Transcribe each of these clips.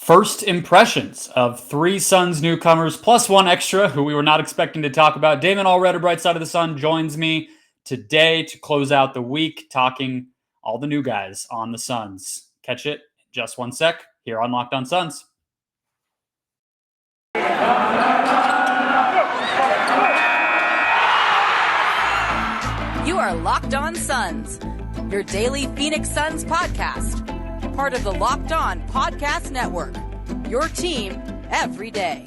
First impressions of three Suns newcomers plus one extra who we were not expecting to talk about. Damon, Allred, Bright Side of the Sun, joins me today to close out the week talking all the new guys on the Suns. Catch it just one sec here on Locked On Suns. You are Locked On Suns, your daily Phoenix Suns podcast. Part of the Locked On Podcast Network, your team every day.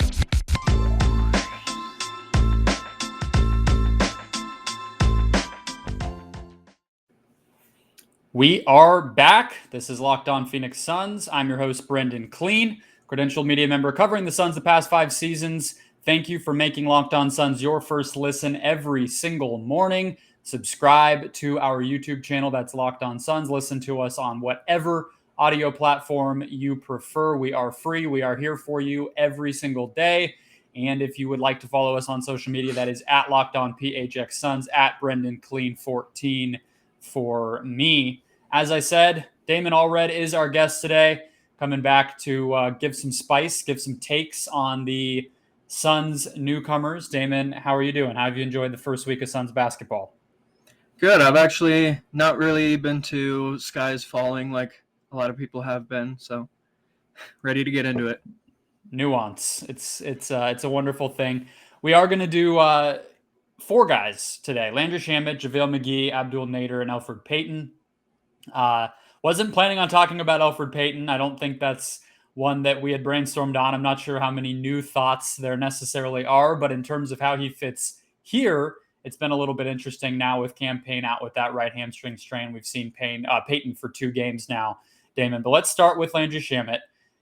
We are back. This is Locked On Phoenix Suns. I'm your host, Brendon Kleen, credentialed media member covering the Suns the past 5 seasons. Thank you for making Locked On Suns your first listen every single morning. Subscribe to our YouTube channel. That's Locked On Suns. Listen to us on whatever audio platform you prefer. We are free. We are here for you every single day. And if you would like to follow us on social media, that is at Locked On PHX Suns, at Brendon Kleen 14 for me. As I said, Damon Allred is our guest today, coming back to give some spice, give some takes on the Suns newcomers. Damon, how are you doing? How have you enjoyed the first week of Suns basketball? Good. I've actually not really been to skies falling like a lot of people have been, so ready to get into it. Nuance. It's a wonderful thing. We are going to do 4 guys today: Landry Shamet, JaVale McGee, Abdel Nader, and Elfrid Payton. Wasn't planning on talking about Elfrid Payton. I don't think that's one that we had brainstormed on. I'm not sure how many new thoughts there necessarily are, but in terms of how he fits here, it's been a little bit interesting now with Cam Payne out with that right hamstring strain. We've seen Payton for 2 games now, Damon. But let's start with Landry Shamet.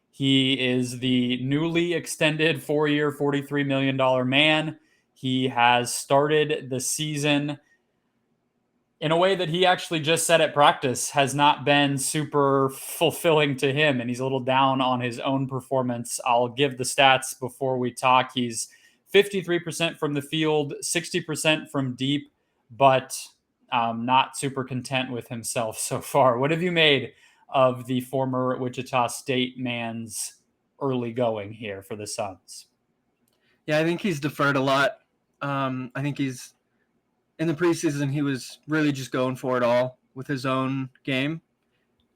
He is the newly extended 4-year, $43 million man. He has started the season in a way that he actually just said at practice has not been super fulfilling to him, and he's a little down on his own performance. I'll give the stats before we talk. He's 53% from the field, 60% from deep, but not super content with himself so far. What have you made of the former Wichita State man's early going here for the Suns? Yeah, I think he's deferred a lot. I think he's in the preseason, he was really just going for it all with his own game.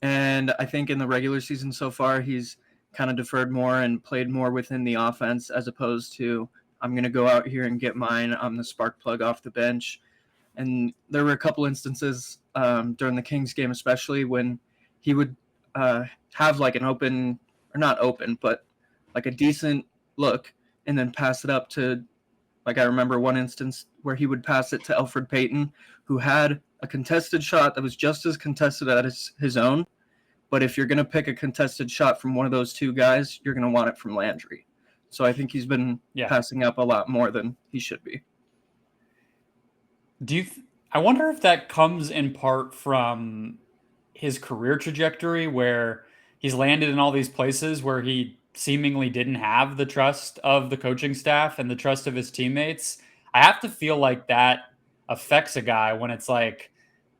And I think in the regular season so far, he's kind of deferred more and played more within the offense as opposed to, I'm going to go out here and get mine. I'm the spark plug off the bench. And there were a couple instances during the Kings game, especially when he would have like an open, or not open, but like a decent look and then pass it up to, like I remember one instance where he would pass it to Elfrid Payton, who had a contested shot that was just as contested as his own. But if you're going to pick a contested shot from one of those 2 guys, you're going to want it from Landry. So I think he's been passing up a lot more than he should be. I wonder if that comes in part from his career trajectory, where he's landed in all these places where he seemingly didn't have the trust of the coaching staff and the trust of his teammates. I have to feel like that affects a guy when it's like,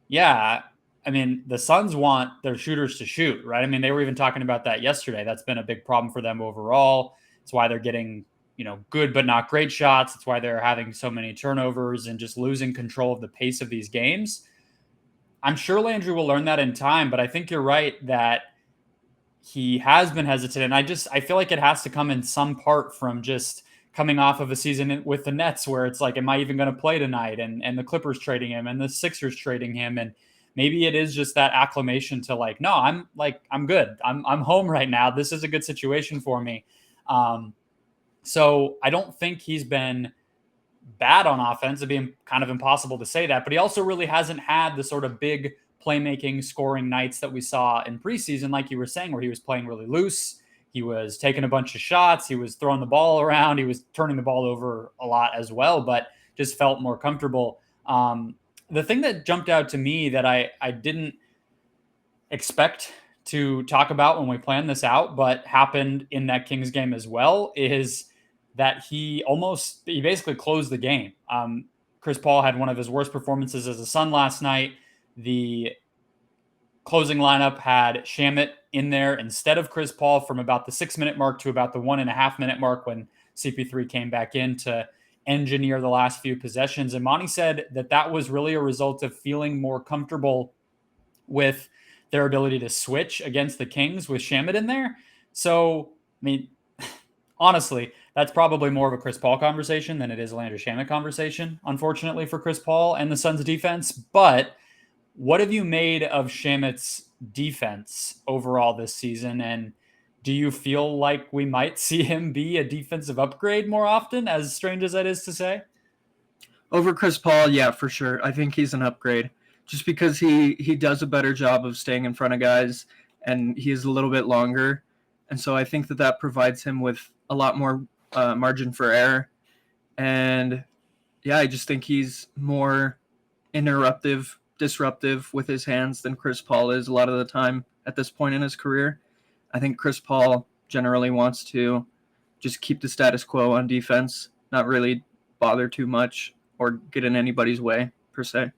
yeah, I mean, the Suns want their shooters to shoot, right? I mean, they were even talking about that yesterday. That's been a big problem for them overall. It's why they're getting, good but not great shots. It's why they're having so many turnovers and just losing control of the pace of these games. I'm sure Landry will learn that in time, but I think you're right that he has been hesitant. And I feel like it has to come in some part from just coming off of a season with the Nets where it's like, am I even going to play tonight? And the Clippers trading him and the Sixers trading him. And maybe it is just that acclimation to like, no, I'm good. I'm home right now. This is a good situation for me. So I don't think he's been bad on offense. It'd be kind of impossible to say that, but he also really hasn't had the sort of big playmaking, scoring nights that we saw in preseason, like you were saying, where he was playing really loose. He was taking a bunch of shots. He was throwing the ball around. He was turning the ball over a lot as well, but just felt more comfortable. The thing that jumped out to me that I didn't expect to talk about when we planned this out, but happened in that Kings game as well, is that he basically closed the game. Chris Paul had one of his worst performances as a Sun last night. The closing lineup had Shamet in there instead of Chris Paul from about the 6-minute mark to about the 1.5-minute mark when CP3 came back in to engineer the last few possessions. And Monty said that was really a result of feeling more comfortable with their ability to switch against the Kings with Shamet in there. So, I mean, honestly, that's probably more of a Chris Paul conversation than it is a Landry Shamet conversation, unfortunately, for Chris Paul and the Suns defense. But what have you made of Shamet's defense overall this season? And do you feel like we might see him be a defensive upgrade more often, as strange as that is to say? Over Chris Paul, yeah, for sure. I think he's an upgrade just because he does a better job of staying in front of guys, and he is a little bit longer. And so I think that provides him with a lot more margin for error. And yeah, I just think he's more disruptive with his hands than Chris Paul is a lot of the time at this point in his career. I think Chris Paul generally wants to just keep the status quo on defense, not really bother too much or get in anybody's way, per se.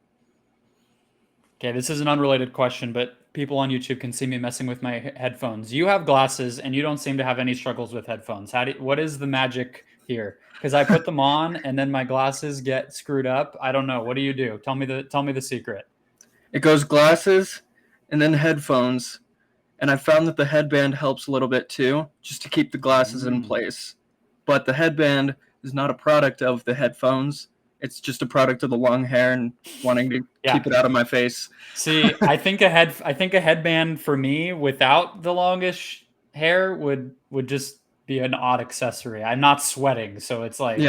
Okay, this is an unrelated question, but people on YouTube can see me messing with my headphones. You have glasses, and you don't seem to have any struggles with headphones. What is the magic here? Because I put them on, and then my glasses get screwed up. I don't know. What do you do? Tell me the secret. It goes glasses, and then headphones, and I found that the headband helps a little bit too, just to keep the glasses in place. But the headband is not a product of the headphones. It's just a product of the long hair and wanting to keep it out of my face. See, I think a headband for me without the longish hair would just be an odd accessory. I'm not sweating, so it's like,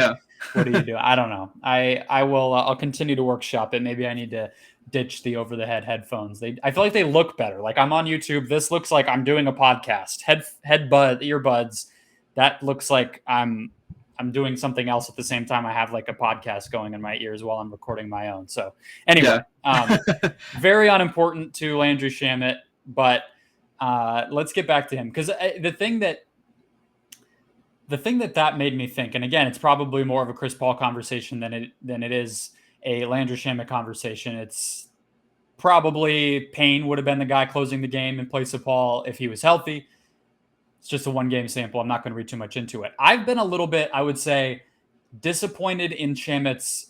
what do you do? I don't know. I'll continue to workshop it. Maybe I need to ditch the over the head headphones. I feel like they look better. Like I'm on YouTube. This looks like I'm doing a podcast. Earbuds. That looks like I'm doing something else at the same time. I have like a podcast going in my ears while I'm recording my own. So anyway, very unimportant to Landry Shamet, but let's get back to him. Because the thing that made me think, and again, it's probably more of a Chris Paul conversation than it is a Landry Shamet conversation. It's probably Payne would have been the guy closing the game in place of Paul if he was healthy. It's just a one-game sample. I'm not going to read too much into it. I've been a little bit, I would say, disappointed in Shamet's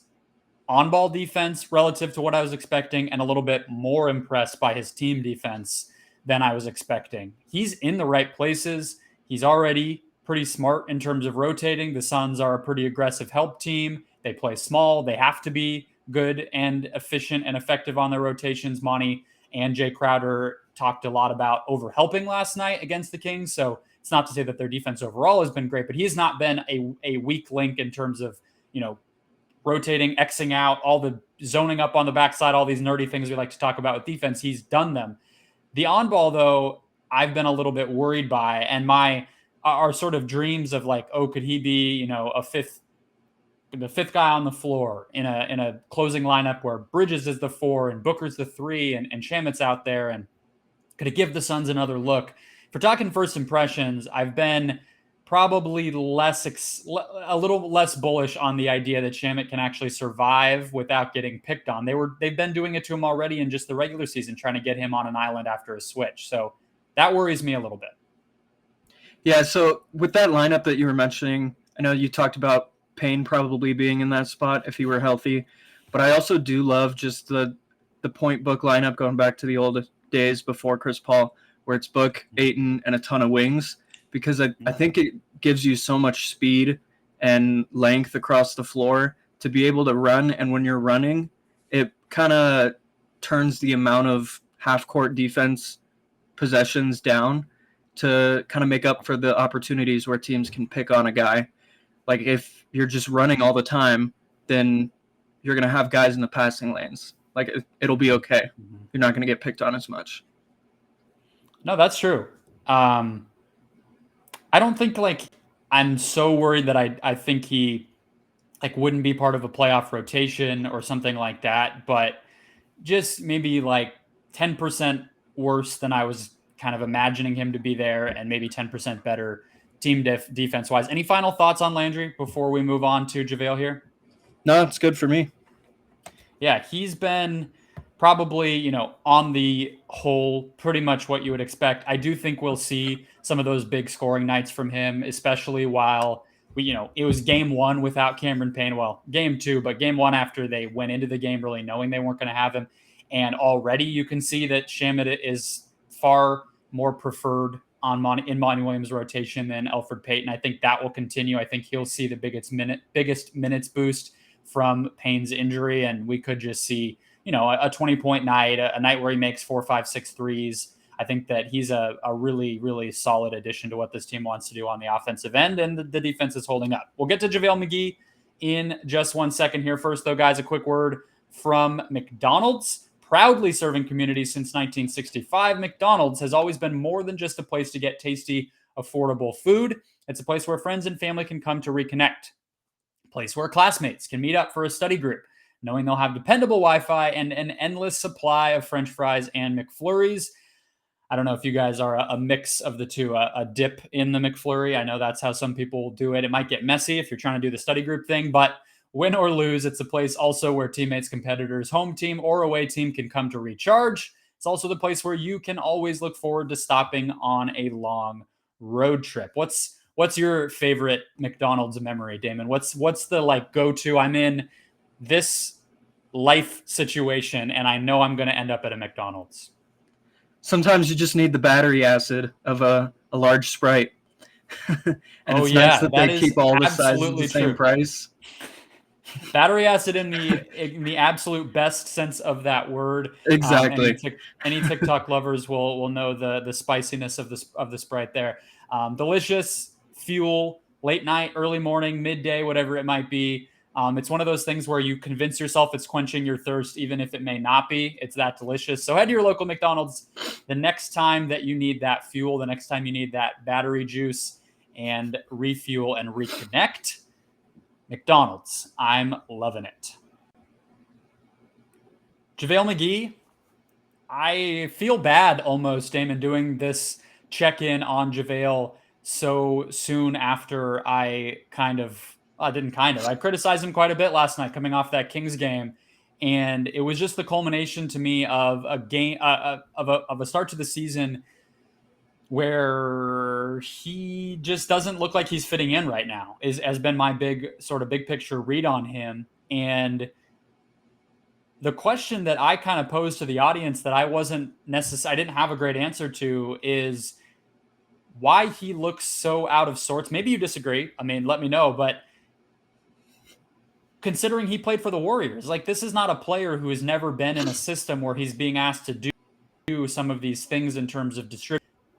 on-ball defense relative to what I was expecting, and a little bit more impressed by his team defense than I was expecting. He's in the right places. He's already pretty smart in terms of rotating. The Suns are a pretty aggressive help team. They play small. They have to be good and efficient and effective on their rotations. Monty and Jay Crowder talked a lot about over-helping last night against the Kings. So it's not to say that their defense overall has been great, but he's not been a weak link in terms of, rotating, Xing out, all the zoning up on the backside, all these nerdy things we like to talk about with defense. He's done them. The on-ball, though, I've been a little bit worried by, and our sort of dreams of like, oh, could he be, the fifth guy on the floor in a closing lineup where Bridges is the 4 and Booker's the 3 and Shamet's out there, and could it give the Suns another look? If we're talking first impressions, I've been probably a little less bullish on the idea that Shamet can actually survive without getting picked on. They've been doing it to him already in just the regular season, trying to get him on an island after a switch. So that worries me a little bit. Yeah, so with that lineup that you were mentioning, I know you talked about Payne probably being in that spot if he were healthy, but I also do love just the point Book lineup going back to the old days before Chris Paul, where it's Book, Ayton, and a ton of wings, because I think it gives you so much speed and length across the floor to be able to run, and when you're running, it kind of turns the amount of half-court defense possessions down to kind of make up for the opportunities where teams can pick on a guy. Like if you're just running all the time, then you're going to have guys in the passing lanes. Like it'll be okay. You're not going to get picked on as much. No, that's true. I don't think I'm so worried that I think he wouldn't be part of a playoff rotation or something like that, but just maybe 10% worse than I was kind of imagining him to be there, and maybe 10% better team defense wise. Any final thoughts on Landry before we move on to JaVale here? No, it's good for me. Yeah, he's been probably, on the whole, pretty much what you would expect. I do think we'll see some of those big scoring nights from him, especially while it was game one without Cameron Payne. Well, game two, but game one after they went into the game really knowing they weren't going to have him. And already you can see that Shamet is far more preferred in Monty Williams' rotation than Elfrid Payton. I think that will continue. I think he'll see the biggest minutes boost from Payne's injury, and we could just see a 20-point night, a night where he makes 4, 5, 6 threes. I think that he's a really, really solid addition to what this team wants to do on the offensive end, and the defense is holding up. We'll get to JaVale McGee in just 1 second here. First, though, guys, a quick word from McDonald's. Proudly serving communities since 1965, McDonald's has always been more than just a place to get tasty, affordable food. It's a place where friends and family can come to reconnect. A place where classmates can meet up for a study group, knowing they'll have dependable Wi-Fi and an endless supply of French fries and McFlurries. I don't know if you guys are a mix of the two, a dip in the McFlurry. I know that's how some people do it. It might get messy if you're trying to do the study group thing, but win or lose, it's a place also where teammates, competitors, home team, or away team can come to recharge. It's also the place where you can always look forward to stopping on a long road trip. What's your favorite McDonald's memory, Damon? What's the go-to? I'm in this life situation and I know I'm going to end up at a McDonald's. Sometimes you just need the battery acid of a large Sprite. And it's nice that they keep all the sizes the same price. Battery acid in the absolute best sense of that word. Exactly. Any TikTok lovers will know the spiciness of the Sprite there. Delicious fuel, late night, early morning, midday, whatever it might be. It's one of those things where you convince yourself it's quenching your thirst, even if it may not be. It's that delicious. So head to your local McDonald's the next time that you need that fuel, the next time you need that battery juice, and refuel and reconnect. McDonald's, I'm loving it. JaVale McGee, I feel bad almost, Damon, doing this check-in on JaVale so soon after I criticized him quite a bit last night coming off that Kings game. And it was just the culmination to me of a game, of a start to the season where he just doesn't look like he's fitting in right now, has been my big picture read on him. And the question that I kind of posed to the audience that I didn't have a great answer to is why he looks so out of sorts. Maybe you disagree. I mean, let me know. But considering he played for the Warriors, this is not a player who has never been in a system where he's being asked to do some of these things in terms of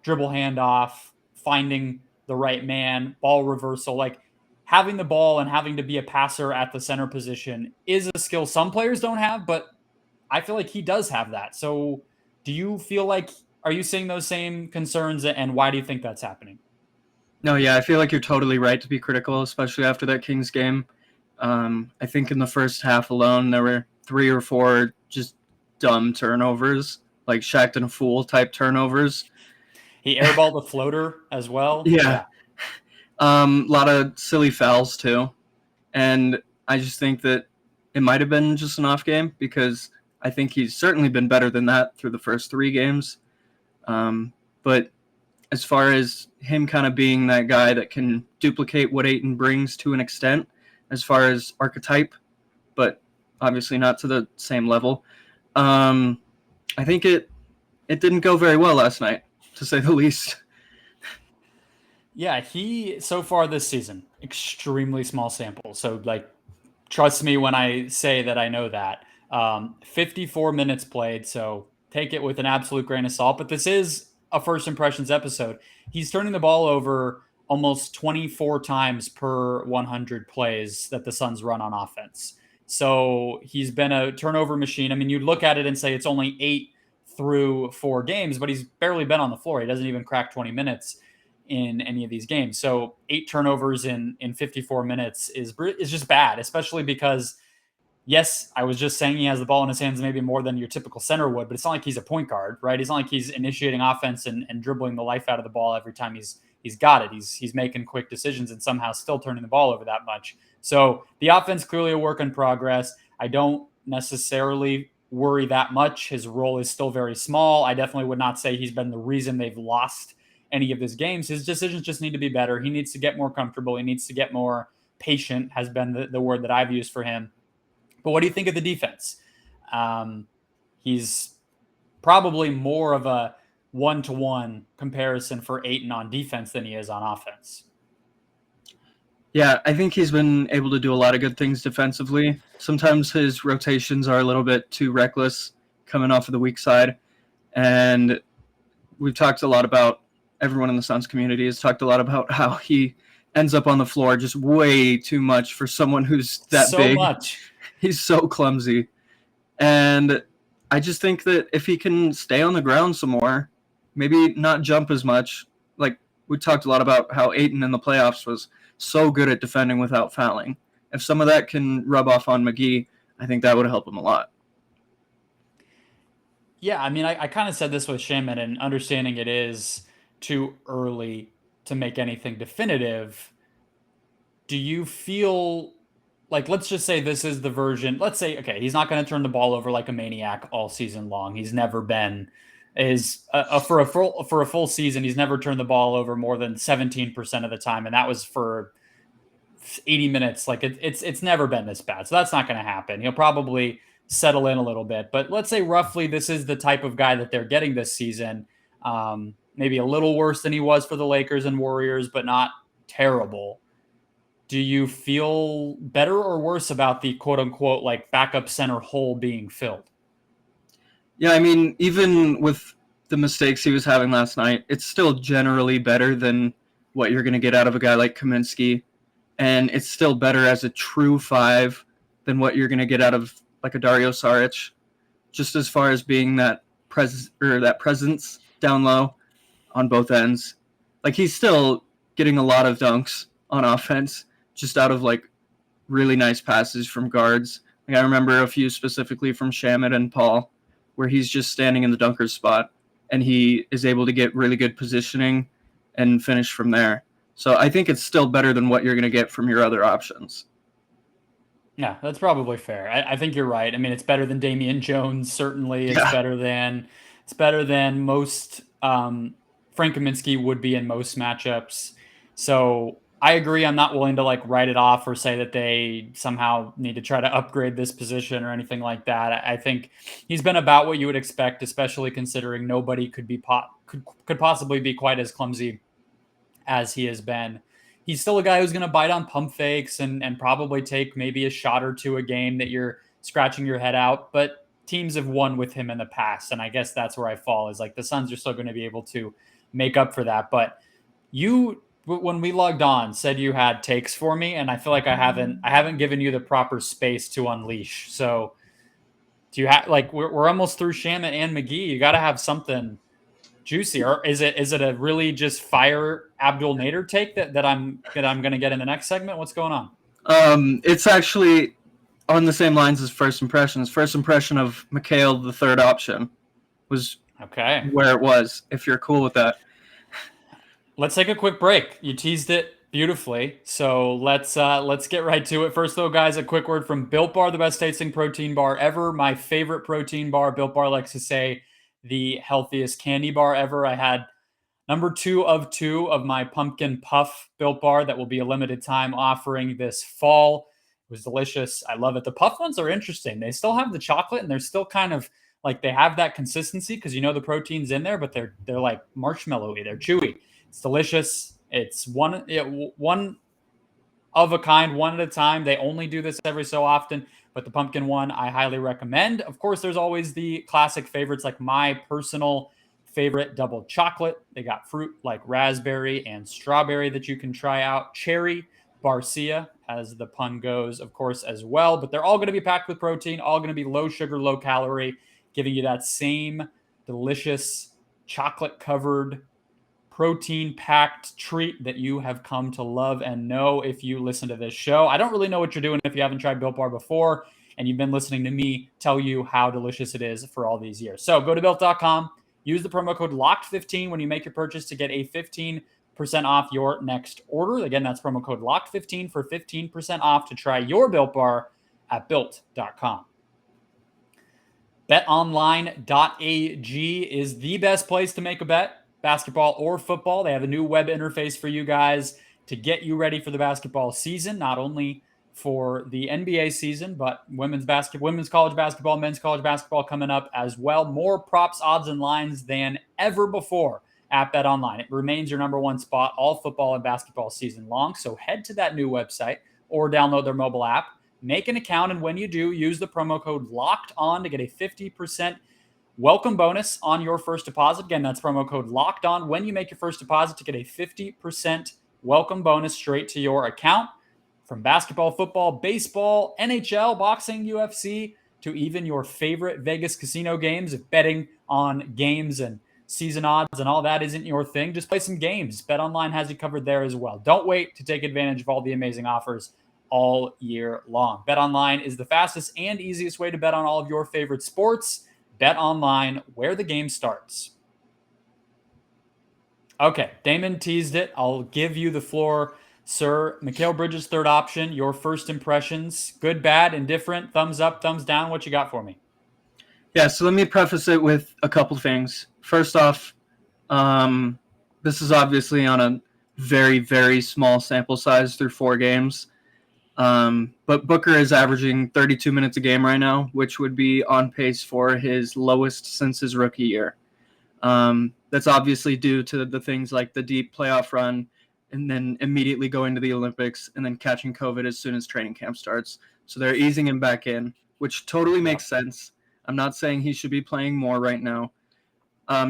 dribble handoff, finding the right man, ball reversal. Having the ball and having to be a passer at the center position is a skill some players don't have, but I feel like he does have that. So do you feel are you seeing those same concerns, and why do you think that's happening? No, yeah, I feel like you're totally right to be critical, especially after that Kings game. I think in the first half alone, there were 3 or 4 just dumb turnovers, like Shaq and a fool type turnovers. He airballed a floater as well. Yeah. A lot of silly fouls too. And I just think that it might have been just an off game, because I think he's certainly been better than that through the first 3 games. But as far as him kind of being that guy that can duplicate what Ayton brings to an extent, as far as archetype, but obviously not to the same level, I think it didn't go very well last night, to say the least. Yeah, he, so far this season, extremely small sample. So, trust me when I say that I know that. 54 minutes played, so take it with an absolute grain of salt. But this is a First Impressions episode. He's turning the ball over almost 24 times per 100 plays that the Suns run on offense. So he's been a turnover machine. I mean, you look at it and say it's only 8 through 4 games, but he's barely been on the floor. He doesn't even crack 20 minutes in any of these games. So 8 turnovers in 54 minutes is just bad, especially because, yes, I was just saying he has the ball in his hands maybe more than your typical center would, but it's not like he's a point guard, right? It's not like he's initiating offense and dribbling the life out of the ball every time he's got it. He's making quick decisions and somehow still turning the ball over that much. So the offense clearly a work in progress. I don't necessarily worry that much. His role is still very small. I definitely would not say he's been the reason they've lost any of his games. His decisions just need to be better. He needs to get more comfortable. He needs to get more patient, has been the word that I've used for him. But what do you think of the defense? He's probably more of a one-to-one comparison for Ayton on defense than he is on offense. Yeah, I think he's been able to do a lot of good things defensively. Sometimes his rotations are a little bit too reckless coming off of the weak side. And we've talked a lot about, everyone in the Suns community has talked a lot about how he ends up on the floor just way too much for someone who's that big. So much. He's so clumsy. And I just think that if he can stay on the ground some more, maybe not jump as much. Like we talked a lot about how Ayton in the playoffs was so good at defending without fouling. If some of that can rub off on McGee, I think that would help him a lot. Yeah, I mean, I kind of said this with Shamet, and understanding it is too early to make anything definitive. Do you feel like, let's just say this is the version, let's say, okay, he's not going to turn the ball over like a maniac all season long. He's never been, for a full season, he's never turned the ball over more than 17% of the time. And that was for 80 minutes. Like it's never been this bad. So that's not going to happen. He'll probably settle in a little bit, but let's say roughly this is the type of guy that they're getting this season. Maybe a little worse than he was for the Lakers and Warriors, but not terrible. Do you feel better or worse about the quote unquote like backup center hole being filled? Yeah, I mean, even with the mistakes he was having last night, it's still generally better than what you're going to get out of a guy like Kaminsky. And it's still better as a true five than what you're going to get out of like a Dario Saric, just as far as being that presence down low on both ends. Like he's still getting a lot of dunks on offense, just out of like really nice passes from guards. Like I remember a few specifically from Shamet and Paul, where he's just standing in the dunker's spot and he is able to get really good positioning and finish from there. So I think it's still better than what you're going to get from your other options. Yeah, that's probably fair. I think you're right. I mean, it's better than Damian Jones, certainly. It's better than most Frank Kaminsky would be in most matchups. So I agree. I'm not willing to like write it off or say that they somehow need to try to upgrade this position or anything like that. I think he's been about what you would expect, especially considering nobody could possibly be quite as clumsy as he has been. He's still a guy who's going to bite on pump fakes and probably take maybe a shot or two a game that you're scratching your head out. But teams have won with him in the past. And I guess that's where I fall, is like the Suns are still going to be able to make up for that. But you, when we logged on, said you had takes for me. And I feel like I haven't given you the proper space to unleash. So do you have, like, we're almost through Shamet and McGee. You got to have something juicy, or is it a really just fire Abdel Nader take that I'm going to get in the next segment? What's going on? It's actually on the same lines as first impressions. First impression of Mikhail, the third option, was okay where it was. If you're cool with that, let's take a quick break. You teased it beautifully, so let's get right to it. First, though, guys, a quick word from Built Bar, the best tasting protein bar ever. My favorite protein bar. Built Bar likes to say the healthiest candy bar ever. I had number 2 of 2 of my pumpkin puff Built Bar that will be a limited time offering this fall. It was delicious. I love it. The puff ones are interesting. They still have the chocolate and they're still kind of like, they have that consistency because the protein's in there, but they're like marshmallowy. They're chewy. It's delicious. It's one of a kind, one at a time. They only do this every so often. But the pumpkin one, I highly recommend. Of course, there's always the classic favorites, like my personal favorite double chocolate. They got fruit like raspberry and strawberry that you can try out. Cherry, Barcia, as the pun goes, of course, as well. But they're all going to be packed with protein, all going to be low sugar, low calorie, giving you that same delicious chocolate-covered, protein-packed treat that you have come to love and know if you listen to this show. I don't really know what you're doing if you haven't tried Built Bar before and you've been listening to me tell you how delicious it is for all these years. So go to Built.com, use the promo code LOCKED15 when you make your purchase to get a 15% off your next order. Again, that's promo code LOCKED15 for 15% off to try your Built Bar at Built.com. BetOnline.ag is the best place to make a bet, basketball or football. They have a new web interface for you guys to get you ready for the basketball season, not only for the NBA season, but women's college basketball, men's college basketball coming up as well. More props, odds, and lines than ever before at BetOnline. It remains your number one spot all football and basketball season long. So head to that new website or download their mobile app. Make an account, and when you do, use the promo code LOCKEDON to get a 50% welcome bonus on your first deposit. Again, that's promo code LOCKEDON when you make your first deposit to get a 50% welcome bonus straight to your account. From basketball, football, baseball, NHL, boxing, UFC, to even your favorite Vegas casino games. If betting on games and season odds and all that isn't your thing, just play some games. BetOnline has you covered there as well. Don't wait to take advantage of all the amazing offers all year long. BetOnline is the fastest and easiest way to bet on all of your favorite sports. BetOnline, where the game starts. Okay, Damon teased it. I'll give you the floor, sir. Mikhail Bridges, third option. Your first impressions, good, bad, indifferent, thumbs up, thumbs down. What you got for me? Yeah, so let me preface it with a couple things. First off, this is obviously on a very, very small sample size through 4 games. But Booker is averaging 32 minutes a game right now, which would be on pace for his lowest since his rookie year. That's obviously due to the things like the deep playoff run and then immediately going to the Olympics and then catching COVID as soon as training camp starts. So they're easing him back in, which totally makes sense. I'm not saying he should be playing more right now.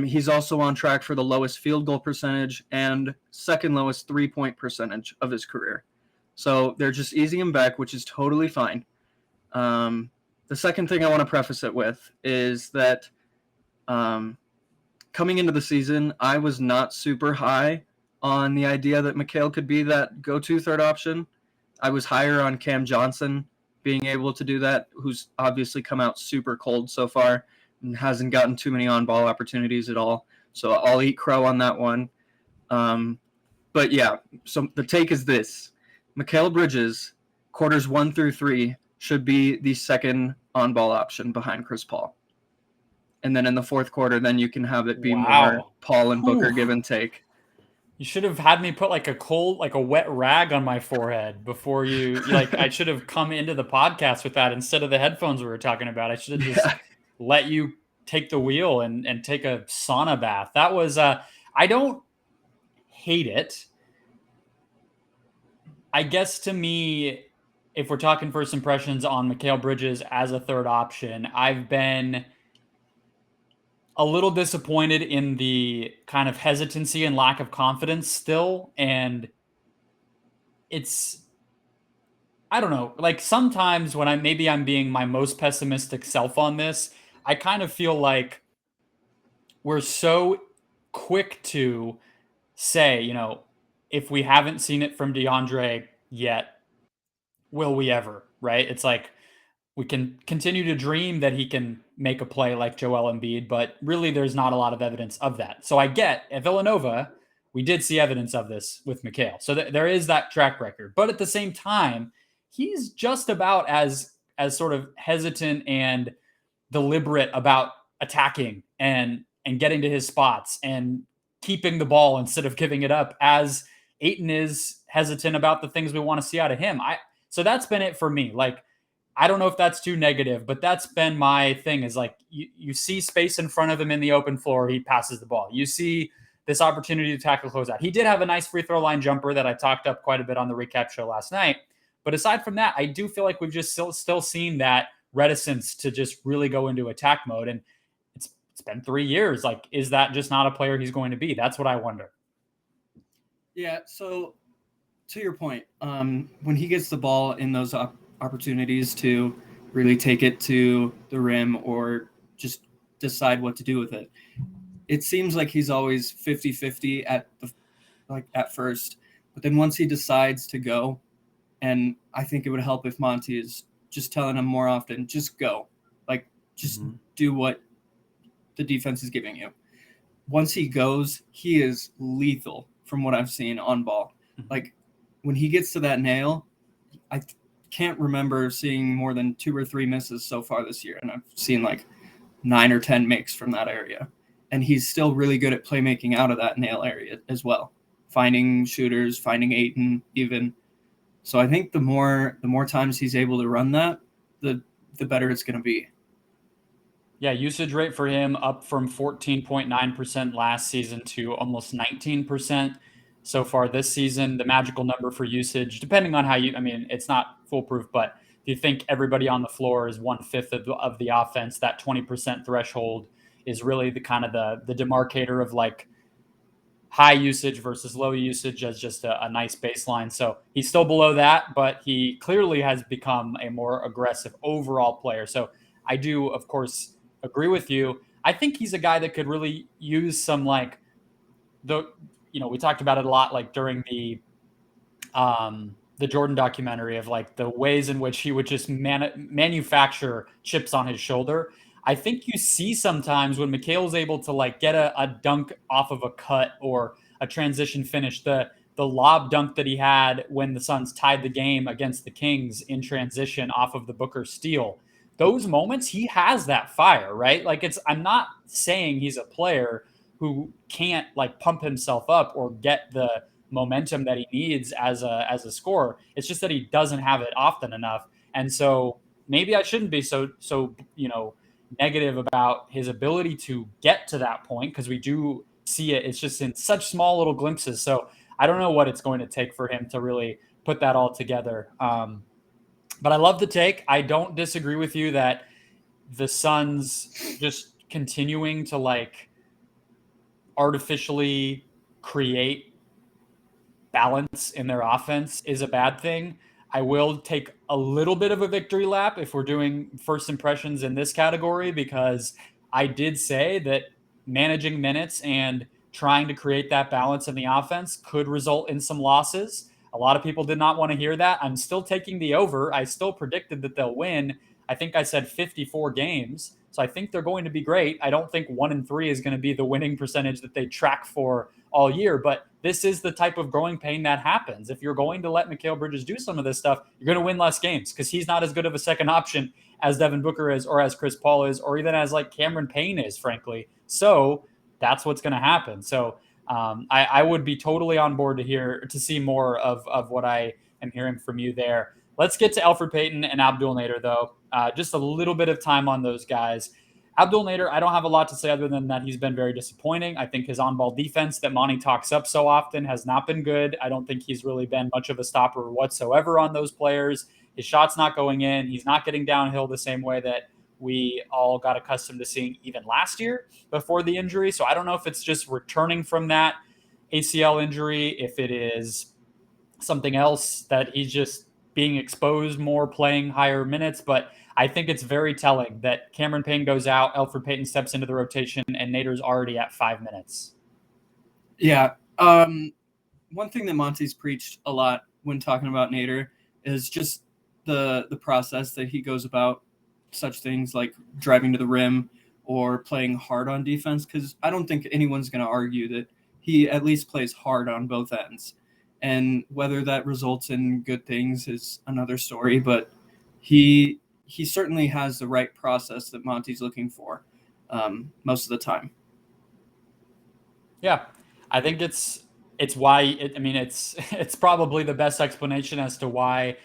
He's also on track for the lowest field goal percentage and second lowest 3-point percentage of his career. So they're just easing him back, which is totally fine. The second thing I want to preface it with is that coming into the season, I was not super high on the idea that Mikhail could be that go-to third option. I was higher on Cam Johnson being able to do that, who's obviously come out super cold so far and hasn't gotten too many on-ball opportunities at all. So I'll eat crow on that one. But yeah, so the take is this. Mikal Bridges, quarters 1 through 3, should be the second on-ball option behind Chris Paul. And then in the fourth quarter, then you can have it be more Paul and Booker give and take. You should have had me put like a wet rag on my forehead before I should have come into the podcast with that instead of the headphones we were talking about. I should have just let you take the wheel and take a sauna bath. That was, I don't hate it. I guess to me, if we're talking first impressions on Mikal Bridges as a third option, I've been a little disappointed in the kind of hesitancy and lack of confidence still. And I don't know, like sometimes when I'm being my most pessimistic self on this, I kind of feel like we're so quick to say, if we haven't seen it from DeAndre yet, will we ever, right? It's like we can continue to dream that he can make a play like Joel Embiid, but really there's not a lot of evidence of that. So I get at Villanova, we did see evidence of this with Mikal. So there is that track record. But at the same time, he's just about as sort of hesitant and deliberate about attacking and getting to his spots and keeping the ball instead of giving it up as Ayton is hesitant about the things we want to see out of him. So that's been it for me. Like, I don't know if that's too negative, but that's been my thing is like, you see space in front of him in the open floor, he passes the ball. You see this opportunity to tackle closeout. He did have a nice free throw line jumper that I talked up quite a bit on the recap show last night. But aside from that, I do feel like we've just still seen that reticence to just really go into attack mode. And it's been 3 years. Like, is that just not a player he's going to be? That's what I wonder. Yeah, so to your point, when he gets the ball in those opportunities to really take it to the rim or just decide what to do with it, it seems like he's always 50-50 at first. But then once he decides to go, and I think it would help if Monty is just telling him more often, just go. Like, just do what the defense is giving you. Once he goes, he is lethal from what I've seen on ball. Like, when he gets to that nail, can't remember seeing more than 2 or 3 misses so far this year. And I've seen like 9 or 10 makes from that area. And he's still really good at playmaking out of that nail area as well. Finding shooters, finding Ayton even. So I think the more times he's able to run that, the better it's going to be. Yeah, usage rate for him up from 14.9% last season to almost 19% so far this season. The magical number for usage, depending on how you, I mean, it's not foolproof, but if you think everybody on the floor is 1/5 of the offense, that 20% threshold is really the kind of the demarcator of like high usage versus low usage as just a nice baseline. So he's still below that, but he clearly has become a more aggressive overall player. So I do, of course, agree with you. I think he's a guy that could really use some like we talked about it a lot, like during the Jordan documentary of like the ways in which he would just manufacture chips on his shoulder. I think you see sometimes when Mikhail's able to like get a dunk off of a cut or a transition finish, the lob dunk that he had when the Suns tied the game against the Kings in transition off of the Booker steal. Those moments, he has that fire, right? Like I'm not saying he's a player who can't like pump himself up or get the momentum that he needs as a scorer. It's just that he doesn't have it often enough. And so maybe I shouldn't be so negative about his ability to get to that point, because we do see it. It's just in such small little glimpses. So I don't know what it's going to take for him to really put that all together. But I love the take. I don't disagree with you that the Suns just continuing to like artificially create balance in their offense is a bad thing. I will take a little bit of a victory lap if we're doing first impressions in this category, because I did say that managing minutes and trying to create that balance in the offense could result in some losses. A lot of people did not want to hear that. I'm still taking the over. I still predicted that they'll win. I think I said 54 games. So I think they're going to be great. I don't think 1-3 is going to be the winning percentage that they track for all year, but this is the type of growing pain that happens. If you're going to let Mikhail Bridges do some of this stuff, you're going to win less games because he's not as good of a second option as Devin Booker is, or as Chris Paul is, or even as like Cameron Payne is, frankly. So that's what's going to happen. So I would be totally on board to see more of what I am hearing from you there. Let's get to Elfrid Payton and Abdel Nader, though. Just a little bit of time on those guys. Abdel Nader, I don't have a lot to say other than that he's been very disappointing. I think his on-ball defense that Monty talks up so often has not been good. I don't think he's really been much of a stopper whatsoever on those players. His shot's not going in. He's not getting downhill the same way that we all got accustomed to seeing even last year before the injury. So I don't know if it's just returning from that ACL injury, if it is something else that he's just being exposed more, playing higher minutes. But I think it's very telling that Cameron Payne goes out, Elfrid Payton steps into the rotation, and Nader's already at 5 minutes. Yeah. One thing that Monty's preached a lot when talking about Nader is just the process that he goes about such things like driving to the rim or playing hard on defense, because I don't think anyone's going to argue that he at least plays hard on both ends. And whether that results in good things is another story, but he certainly has the right process that Monty's looking for most of the time. Yeah, I think it's why it's probably the best explanation as to why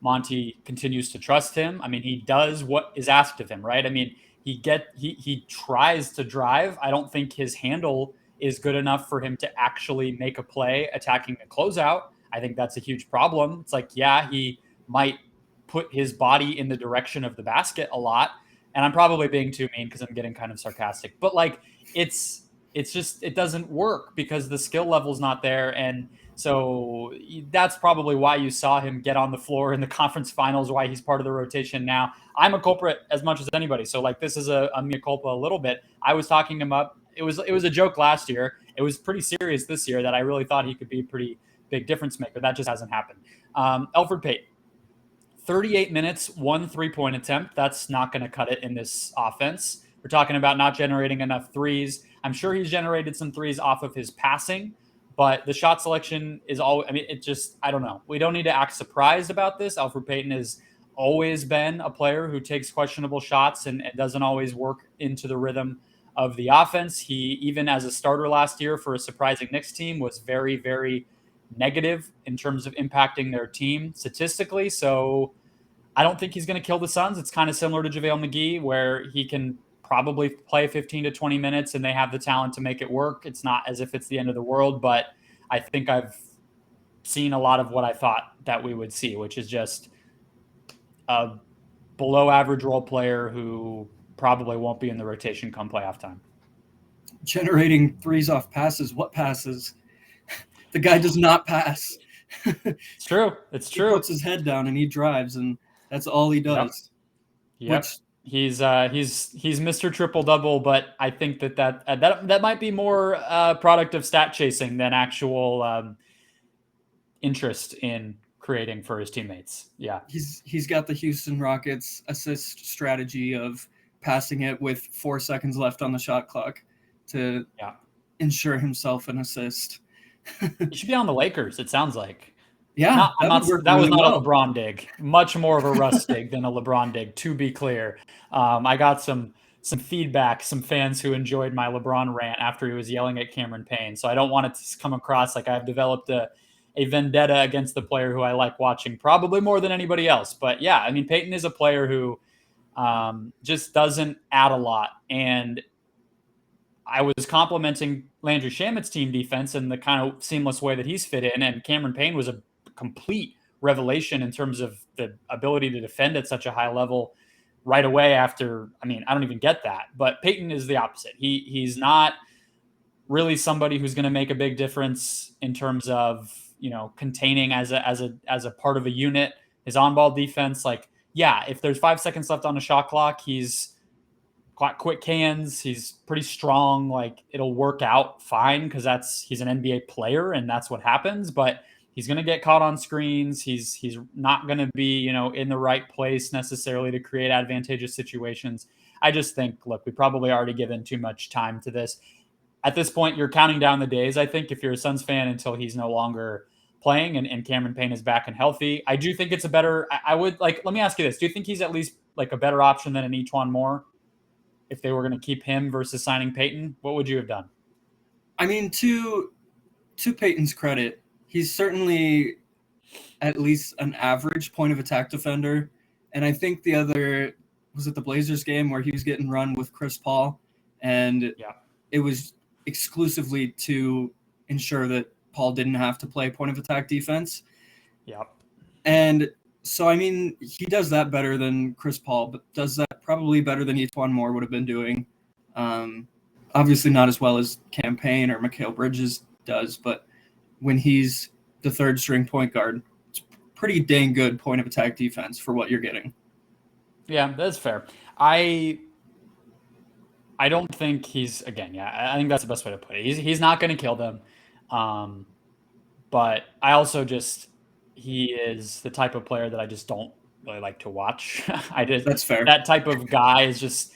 Monty continues to trust him. I mean, he does what is asked of him, right? I mean, he tries to drive. I don't think his handle is good enough for him to actually make a play attacking the closeout. I think that's a huge problem. It's like, yeah, he might put his body in the direction of the basket a lot. And I'm probably being too mean because I'm getting kind of sarcastic, but like it's just, it doesn't work because the skill level's not there. And so that's probably why you saw him get on the floor in the conference finals, why he's part of the rotation now. I'm a culprit as much as anybody. So like, this is a mea culpa a little bit. I was talking him up. It was a joke last year. It was pretty serious this year that I really thought he could be a pretty big difference maker. That just hasn't happened. Elfrid Payton, 38 minutes, 1 3-point attempt. That's not going to cut it in this offense. We're talking about not generating enough threes. I'm sure he's generated some threes off of his passing, but the shot selection is all, I mean, it just, I don't know. We don't need to act surprised about this. Elfrid Payton is always been a player who takes questionable shots and doesn't always work into the rhythm of the offense. He, even as a starter last year for a surprising Knicks team, was very, very negative in terms of impacting their team statistically. So I don't think he's going to kill the Suns. It's kind of similar to JaVale McGee, where he can probably play 15 to 20 minutes and they have the talent to make it work. It's not as if it's the end of the world, but I think I've seen a lot of what I thought that we would see, which is just a below average role player who probably won't be in the rotation come playoff time. Generating threes off passes. What passes? The guy does not pass. It's true. It's true. He puts his head down and he drives, and that's all he does. Yep. He's Mr. Triple Double, but I think that might be more product of stat chasing than actual interest in creating for his teammates. Yeah. He's got the Houston Rockets assist strategy of passing it with 4 seconds left on the shot clock to ensure himself an assist. He should be on the Lakers, it sounds like. Yeah, that was not a LeBron dig. Much more of a Russ dig than a LeBron dig, to be clear. I got some feedback, some fans who enjoyed my LeBron rant after he was yelling at Cameron Payne. So I don't want it to come across like I've developed a vendetta against the player who I like watching probably more than anybody else. But yeah, I mean, Payton is a player who just doesn't add a lot. And I was complimenting Landry Shamet's team defense and the kind of seamless way that he's fit in. And Cameron Payne was a complete revelation in terms of the ability to defend at such a high level right away after. I mean, I don't even get that. But Payton is the opposite. He's not really somebody who's going to make a big difference in terms of, containing as a part of a unit. His on-ball defense, if there's 5 seconds left on the shot clock, he's got quick hands. He's pretty strong. It'll work out fine because he's an NBA player and that's what happens. But he's going to get caught on screens. He's not going to be, in the right place necessarily to create advantageous situations. I just think, look, we probably already given too much time to this. At this point, you're counting down the days, I think, if you're a Suns fan, until he's no longer playing and Cameron Payne is back and healthy. I do think it's a better, I would let me ask you this. Do you think he's at least a better option than an E'Twaun Moore if they were going to keep him versus signing Payton? What would you have done? I mean, to Payton's credit, he's certainly at least an average point of attack defender. And I think was it the Blazers game where he was getting run with Chris Paul? And it was exclusively to ensure that Paul didn't have to play point of attack defense. Yep. And so, I mean, he does that better than Chris Paul, but does that probably better than E'Twaun Moore would have been doing. Obviously not as well as Cam Payne or Mikhail Bridges does, but when he's the third string point guard, it's pretty dang good point of attack defense for what you're getting. Yeah, that's fair. I don't think he's, I think that's the best way to put it. He's not going to kill them. But I also he is the type of player that I just don't really like to watch. That's fair. That type of guy is just,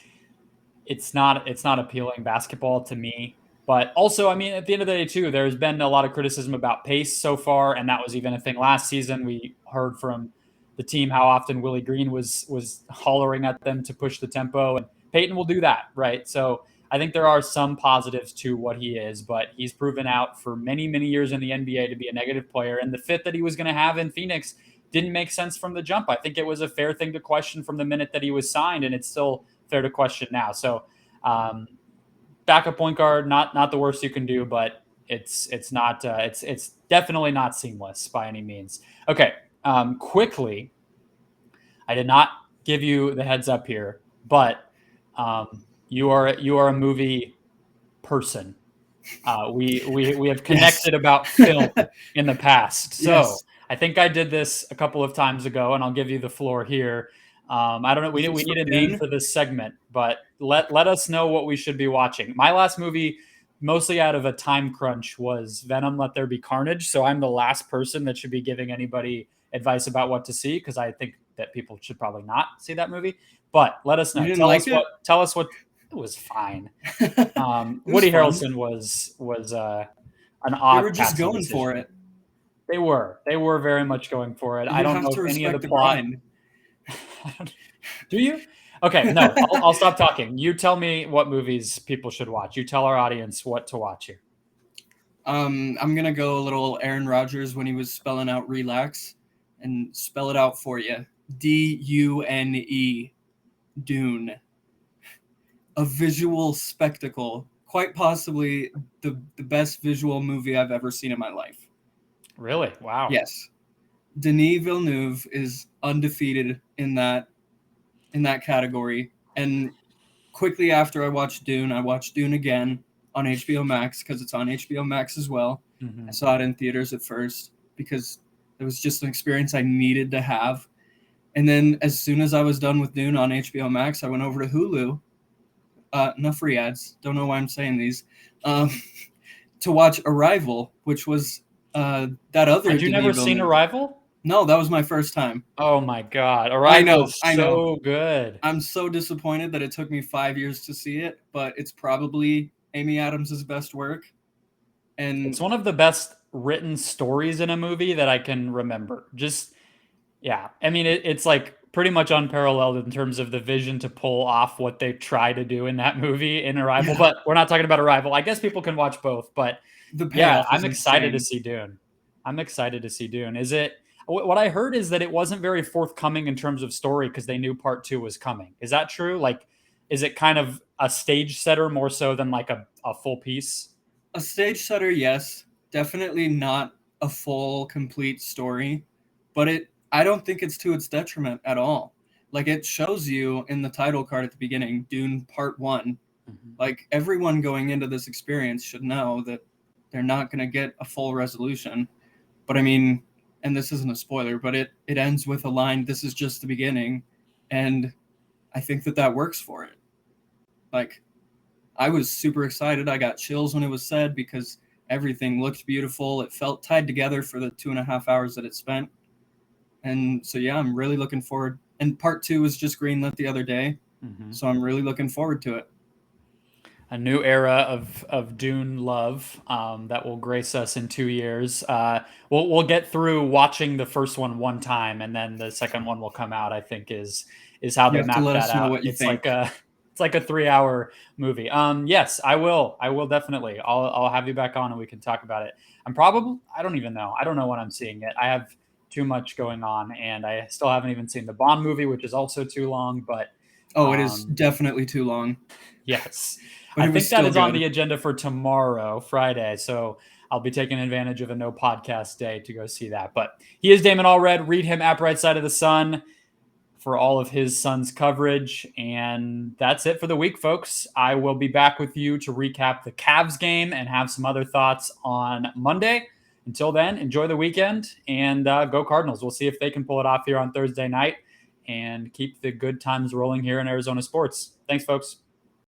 it's not appealing basketball to me. But also, I mean, at the end of the day too, there's been a lot of criticism about pace so far. And that was even a thing last season. We heard from the team how often Willie Green was hollering at them to push the tempo, and Payton will do that. Right. So I think there are some positives to what he is, but he's proven out for many, many years in the NBA to be a negative player. And the fit that he was going to have in Phoenix didn't make sense from the jump. I think it was a fair thing to question from the minute that he was signed, and it's still fair to question now. So backup point guard, not the worst you can do, but it's definitely not seamless by any means. Okay. Quickly, I did not give you the heads up here, but you are a movie person. We have connected about film in the past. So I think I did this a couple of times ago, and I'll give you the floor here. I don't know. We need a name for this segment, but let us know what we should be watching. My last movie, mostly out of a time crunch, was Venom: Let There Be Carnage. So I'm the last person that should be giving anody advice about what to see, because I think that people should probably not see that movie. But let us know. Tell us what. It was fine. Woody Harrelson was an odd. They were just going decision. For it. They were very much going for it. I don't know if any of the plot. Do you? Okay, no, I'll stop talking. You tell me what movies people should watch. You tell our audience what to watch here. I'm gonna go a little Aaron Rodgers when he was spelling out relax, and spell it out for you. Dune. Dune. A visual spectacle. Quite possibly the best visual movie I've ever seen in my life. Really? Wow. Yes. Denis Villeneuve is undefeated in that category. And quickly after I watched Dune again on HBO Max because it's on HBO Max as well. Mm-hmm. I saw it in theaters at first because it was just an experience I needed to have. And then as soon as I was done with Dune on HBO Max, I went over to Hulu. No free ads. Don't know why I'm saying these. To watch Arrival, which was that other. Had you never seen Arrival? No, that was my first time. Oh my God. Arrival is I know. So good. I'm so disappointed that it took me 5 years to see it, but it's probably Amy Adams' best work. And it's one of the best written stories in a movie that I can remember. Just, yeah. I mean, it's like pretty much unparalleled in terms of the vision to pull off what they try to do in that movie in Arrival. Yeah. But we're not talking about Arrival. I guess people can watch both. But I'm excited to see Dune. I'm excited to see Dune. Is it? What I heard is that it wasn't very forthcoming in terms of story because they knew part 2 was coming. Is that true? Like, is it kind of a stage setter more so than like a full piece? A stage setter, yes. Definitely not a full, complete story. But I don't think it's to its detriment at all. Like, it shows you in the title card at the beginning, Dune Part 1. Mm-hmm. Like, everyone going into this experience should know that they're not going to get a full resolution. But I mean, and this isn't a spoiler, but it ends with a line, "This is just the beginning." And I think that works for it. Like, I was super excited. I got chills when it was said because everything looked beautiful. It felt tied together for the 2.5 hours that it spent. And so, yeah, I'm really looking forward. And part 2 was just greenlit the other day. Mm-hmm. So I'm really looking forward to it. A new era of Dune love that will grace us in 2 years. We'll get through watching the first one time, and then the second one will come out. I think is how they map that out. It's like a 3-hour movie. Yes, I will definitely. I'll have you back on and we can talk about it. I don't even know. I don't know when I'm seeing it. I have too much going on, and I still haven't even seen the Bond movie, which is also too long. But it is definitely too long. Yes. I think that is on the agenda for tomorrow, Friday. So I'll be taking advantage of a no podcast day to go see that. But he is Damon Allred. Read him at Bright Side of the Sun for all of his Suns coverage. And that's it for the week, folks. I will be back with you to recap the Cavs game and have some other thoughts on Monday. Until then, enjoy the weekend and go Cardinals. We'll see if they can pull it off here on Thursday night and keep the good times rolling here in Arizona sports. Thanks, folks.